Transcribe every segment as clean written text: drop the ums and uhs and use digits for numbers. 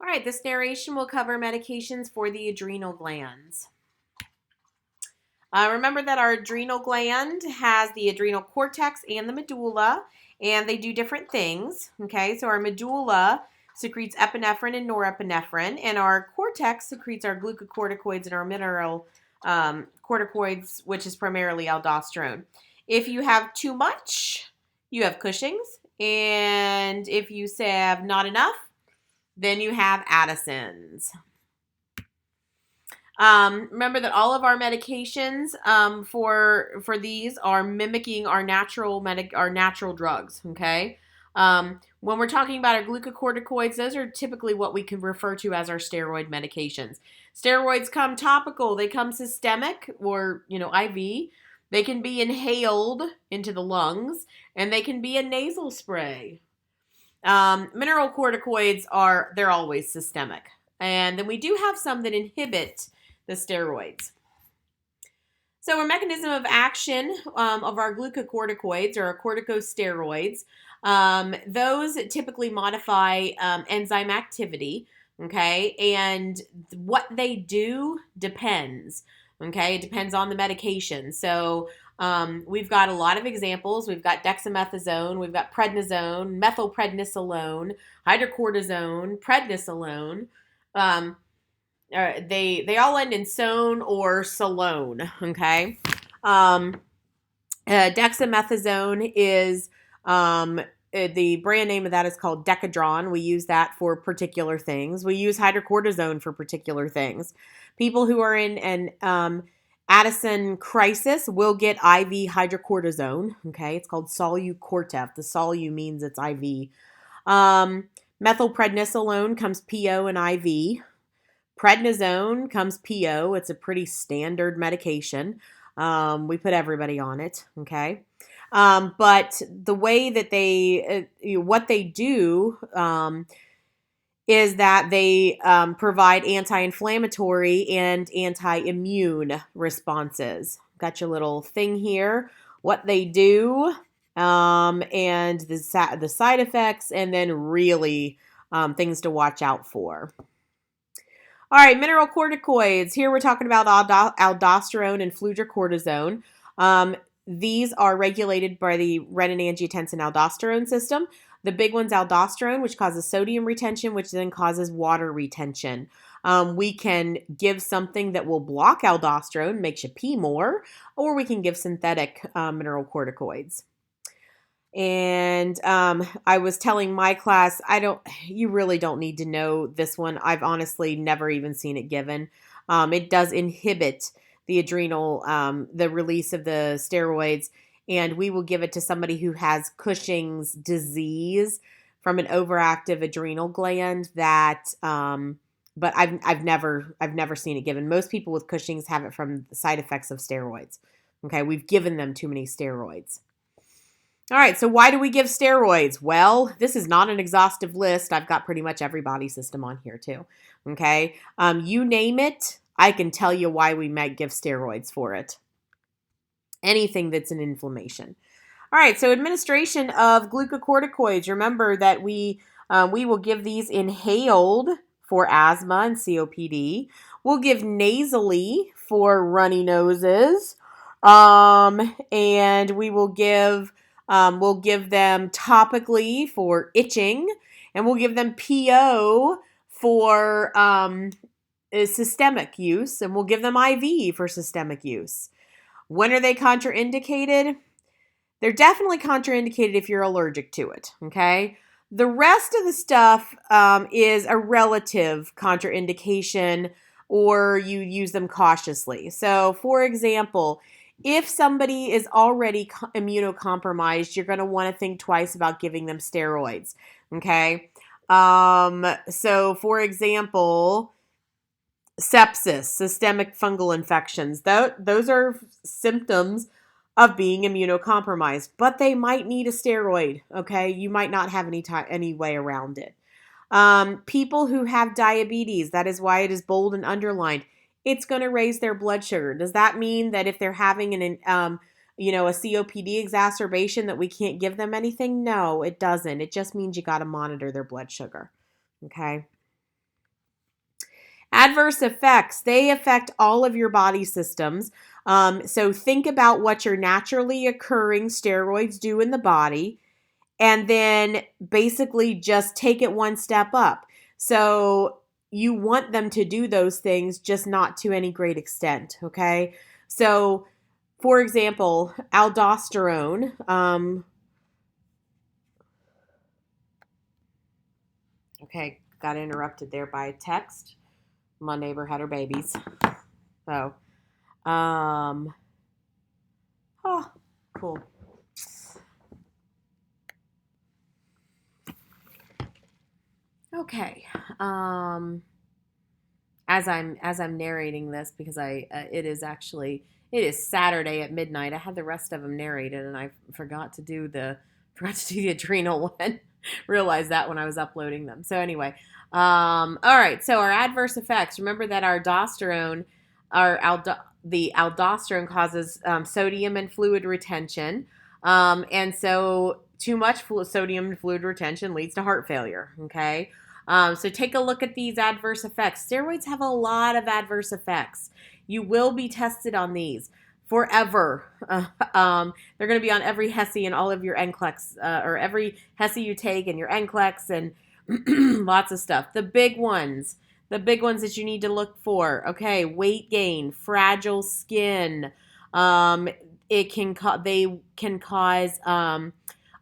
All right, this narration will cover medications for the adrenal glands. Remember that our adrenal gland has the adrenal cortex and the medulla, and they do different things. Okay, so our medulla secretes epinephrine and norepinephrine, and our cortex secretes our glucocorticoids and our mineral corticoids, which is primarily aldosterone. If you have too much, you have Cushing's, and if you have not enough, then you have Addison's. Remember that all of our medications for these are mimicking our natural drugs. Okay. When we're talking about our glucocorticoids, those are typically what we can refer to as our steroid medications. Steroids come topical, they come systemic or IV. They can be inhaled into the lungs, and they can be a nasal spray. Mineral corticoids they're always systemic, and then we do have some that inhibit the steroids. So our mechanism of action of our glucocorticoids or our corticosteroids, those typically modify enzyme activity, okay? And what they do depends, okay? It depends on the medication. So we've got a lot of examples. We've got dexamethasone, we've got prednisone, methylprednisolone, hydrocortisone, prednisolone. They all end in "sone" or "solone." Okay, dexamethasone is the brand name of that is called Decadron. We use that for particular things. We use hydrocortisone for particular things. People who are in an Addison crisis will get IV hydrocortisone. Okay, it's called Solu-Cortef. The Solu means it's IV. Methylprednisolone comes PO and IV. Prednisone comes PO. It's a pretty standard medication. We put everybody on it, okay? But the way that what they do is that they provide anti-inflammatory and anti-immune responses. Got your little thing here. What they do, and the side effects, and then really things to watch out for. All right, mineral corticoids. Here we're talking about aldosterone and fludrocortisone. These are regulated by the renin-angiotensin-aldosterone system. The big one's aldosterone, which causes sodium retention, which then causes water retention. We can give something that will block aldosterone, makes you pee more, or we can give synthetic mineral corticoids. And I was telling my class, you really don't need to know this one. I've honestly never even seen it given. It does inhibit the adrenal, the release of the steroids, and we will give it to somebody who has Cushing's disease from an overactive adrenal gland. But I've never seen it given. Most people with Cushing's have it from the side effects of steroids. Okay, we've given them too many steroids. All right, so why do we give steroids? Well, this is not an exhaustive list. I've got pretty much every body system on here too, okay? You name it, I can tell you why we might give steroids for it. Anything that's an inflammation. All right, so administration of glucocorticoids. Remember that we will give these inhaled for asthma and COPD. We'll give nasally for runny noses, and we will give... we'll give them topically for itching, and we'll give them PO for systemic use, and we'll give them IV for systemic use. When are they contraindicated? They're definitely contraindicated if you're allergic to it, okay? The rest of the stuff is a relative contraindication, or you use them cautiously. So, for example, if somebody is already immunocompromised, you're going to want to think twice about giving them steroids, okay? So, for example, sepsis, systemic fungal infections, those are symptoms of being immunocompromised, but they might need a steroid, okay? You might not have any way around it. People who have diabetes, that is why it is bold and underlined. It's going to raise their blood sugar. Does that mean that if they're having a COPD exacerbation that we can't give them anything? No, it doesn't. It just means you got to monitor their blood sugar. Okay. Adverse effects, they affect all of your body systems. So think about what your naturally occurring steroids do in the body, and then basically just take it one step up. So you want them to do those things, just not to any great extent, okay? So, for example, aldosterone. Okay, got interrupted there by a text. My neighbor had her babies. So, oh, cool. Okay. As I'm narrating this, because it is Saturday at midnight. I had the rest of them narrated, and I forgot to do the adrenal one. Realized that when I was uploading them. So anyway, all right. So our adverse effects. Remember that our aldosterone, the aldosterone causes sodium and fluid retention, and so too much sodium and fluid retention leads to heart failure. Okay. So take a look at these adverse effects. Steroids have a lot of adverse effects. You will be tested on these forever. They're going to be on every HESI and all of your NCLEX, or every HESI you take and your NCLEX and lots of stuff. The big ones that you need to look for. Okay, weight gain, fragile skin. They can cause ulcerative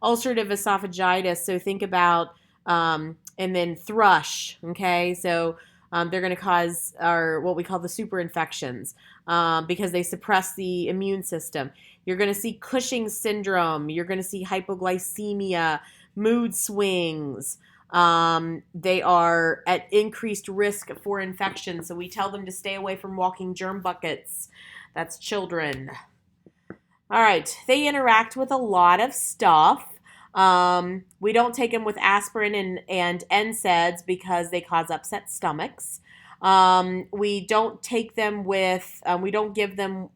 esophagitis. So think about and then thrush. Okay, so they're going to cause what we call the super infections because they suppress the immune system. You're going to see Cushing's syndrome. You're going to see hypoglycemia, mood swings. They are at increased risk for infection. So we tell them to stay away from walking germ buckets. That's children. All right. They interact with a lot of stuff. We don't take them with aspirin and NSAIDs because they cause upset stomachs. We don't take them with, we don't give them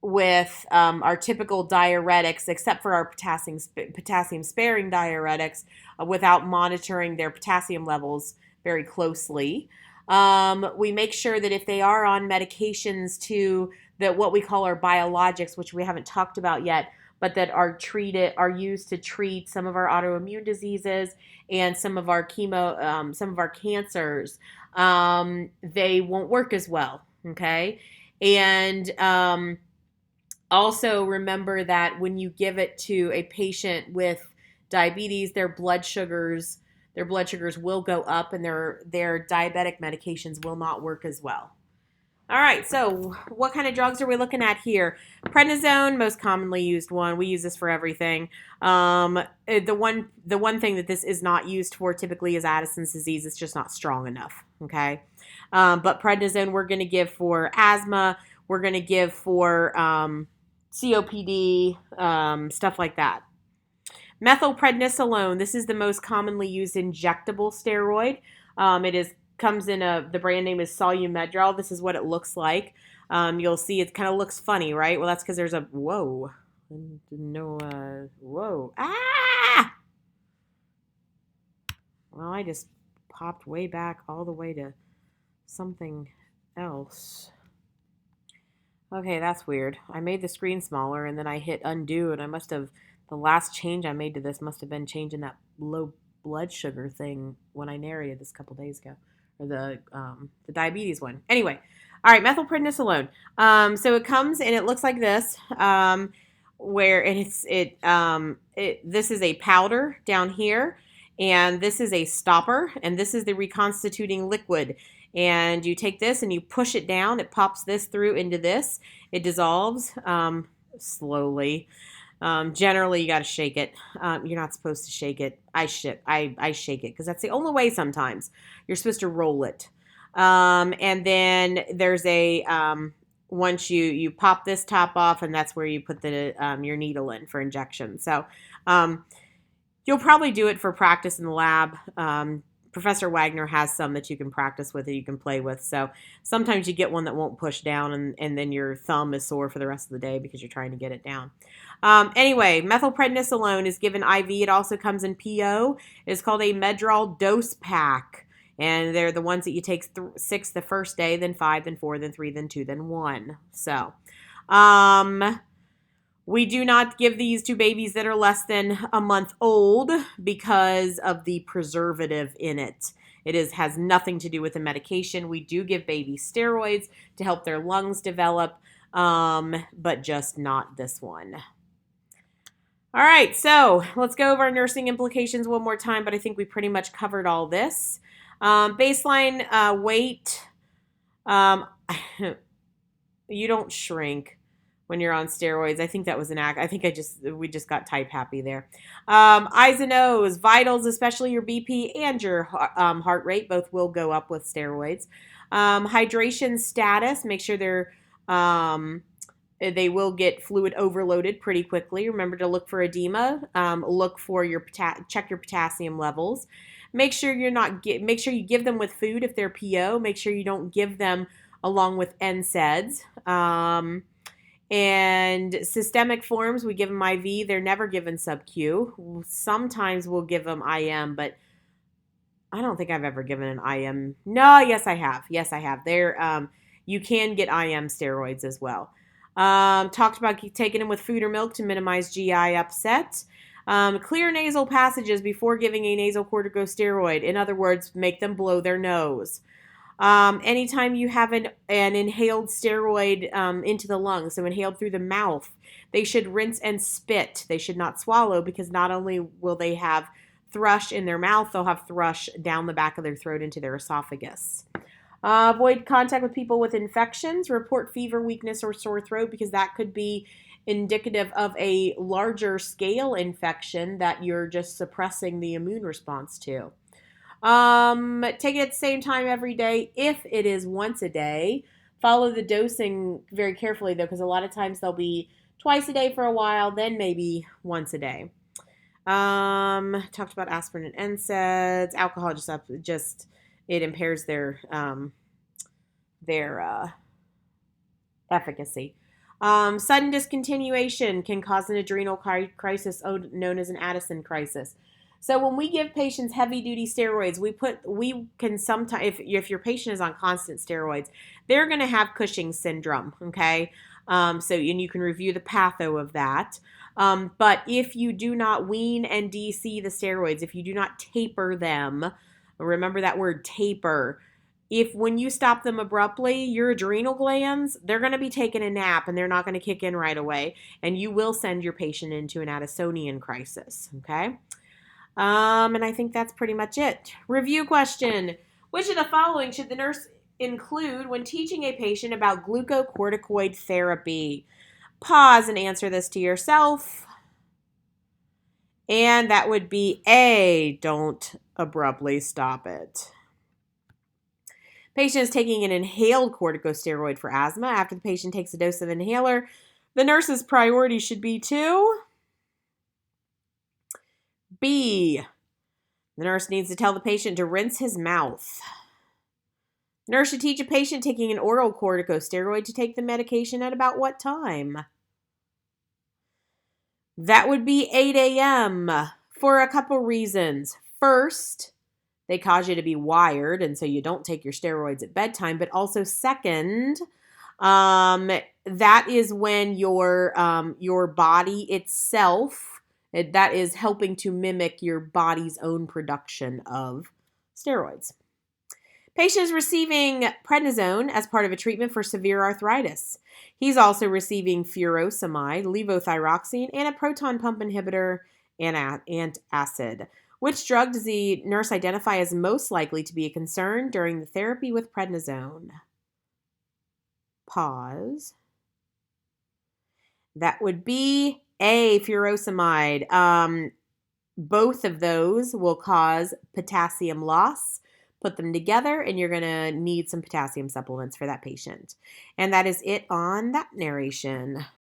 with our typical diuretics, except for our potassium sparing diuretics, without monitoring their potassium levels very closely. We make sure that if they are on medications that what we call our biologics, which we haven't talked about yet, but that are used to treat some of our autoimmune diseases and some of our some of our cancers, they won't work as well. Okay, and also remember that when you give it to a patient with diabetes, their blood sugars will go up, and their diabetic medications will not work as well. All right, so what kind of drugs are we looking at here? Prednisone, most commonly used one. We use this for everything. The one thing that this is not used for typically is Addison's disease. It's just not strong enough, okay? But prednisone we're going to give for asthma. We're going to give for COPD, stuff like that. Methylprednisolone, this is the most commonly used injectable steroid. Comes in the brand name is Solumedrol. This is what it looks like. You'll see it kind of looks funny, right? Well, that's because there's whoa. Whoa. Ah! Well, I just popped way back all the way to something else. Okay, that's weird. I made the screen smaller and then I hit undo, and the last change I made to this must have been changing that low blood sugar thing when I narrated this a couple days ago. Or the diabetes one. Anyway, all right, methylprednisolone. So it comes and it looks like this, this is a powder down here, and this is a stopper, and this is the reconstituting liquid. And you take this and you push it down. It pops this through into this. It dissolves slowly. Generally, you got to shake it. You're not supposed to shake it. I shake it because that's the only way sometimes. You're supposed to roll it. And then there's once you pop this top off, and that's where you put your needle in for injection. So you'll probably do it for practice in the lab. Professor Wagner has some that you can practice with, that you can play with. So sometimes you get one that won't push down, and then your thumb is sore for the rest of the day because you're trying to get it down. Anyway, methylprednisolone is given IV. It also comes in PO. It's called a Medrol dose pack. And they're the ones that you take 6 the first day, then 5, then 4, then 3, then 2, then 1. So, we do not give these to babies that are less than a month old because of the preservative in it. Has nothing to do with the medication. We do give babies steroids to help their lungs develop, but just not this one. All right, so let's go over our nursing implications one more time, but I think we pretty much covered all this. Baseline weight, you don't shrink when you're on steroids. I think that was an act. I think we just got type happy there. Eyes and nose, vitals, especially your BP and your heart rate, both will go up with steroids. Hydration status, make sure they will get fluid overloaded pretty quickly. Remember to look for edema. Look for check your potassium levels. Make sure make sure you give them with food if they're PO. Make sure you don't give them along with NSAIDs. And systemic forms, we give them IV. They're never given sub-Q. Sometimes we'll give them IM, but I don't think I've ever given an IM. No, yes, I have. You can get IM steroids as well. Talked about taking them with food or milk to minimize GI upset. Clear nasal passages before giving a nasal corticosteroid. In other words, make them blow their nose. Anytime you have an inhaled steroid into the lungs, so inhaled through the mouth, they should rinse and spit. They should not swallow, because not only will they have thrush in their mouth, they'll have thrush down the back of their throat into their esophagus. Avoid contact with people with infections. Report fever, weakness, or sore throat, because that could be indicative of a larger scale infection that you're just suppressing the immune response to. Take it at the same time every day if it is once a day. Follow the dosing very carefully, though, because a lot of times they'll be twice a day for a while, then maybe once a day. Talked about aspirin and NSAIDs. Alcohol just it impairs their efficacy. Sudden discontinuation can cause an adrenal crisis known as an Addison crisis. So when we give patients heavy-duty steroids, we can sometimes, if your patient is on constant steroids, they're going to have Cushing's syndrome, okay? And you can review the patho of that. But if you do not wean and DC the steroids, if you do not taper them, remember that word taper, when you stop them abruptly, your adrenal glands, they're going to be taking a nap and they're not going to kick in right away. And you will send your patient into an Addisonian crisis, okay? And I think that's pretty much it. Review question. Which of the following should the nurse include when teaching a patient about glucocorticoid therapy? Pause and answer this to yourself. And that would be A, don't abruptly stop it. Patient is taking an inhaled corticosteroid for asthma. After the patient takes a dose of inhaler, the nurse's priority should be to B, the nurse needs to tell the patient to rinse his mouth. The nurse should teach a patient taking an oral corticosteroid to take the medication at about what time? That would be 8 a.m. for a couple reasons. First, they cause you to be wired, and so you don't take your steroids at bedtime. But also, second, that is when your body itself, that is helping to mimic your body's own production of steroids. Patient is receiving prednisone as part of a treatment for severe arthritis. He's also receiving furosemide, levothyroxine, and a proton pump inhibitor and antacid. Which drug does the nurse identify as most likely to be a concern during the therapy with prednisone? Pause. That would be A, furosemide. Both of those will cause potassium loss. Put them together, and you're going to need some potassium supplements for that patient. And that is it on that narration.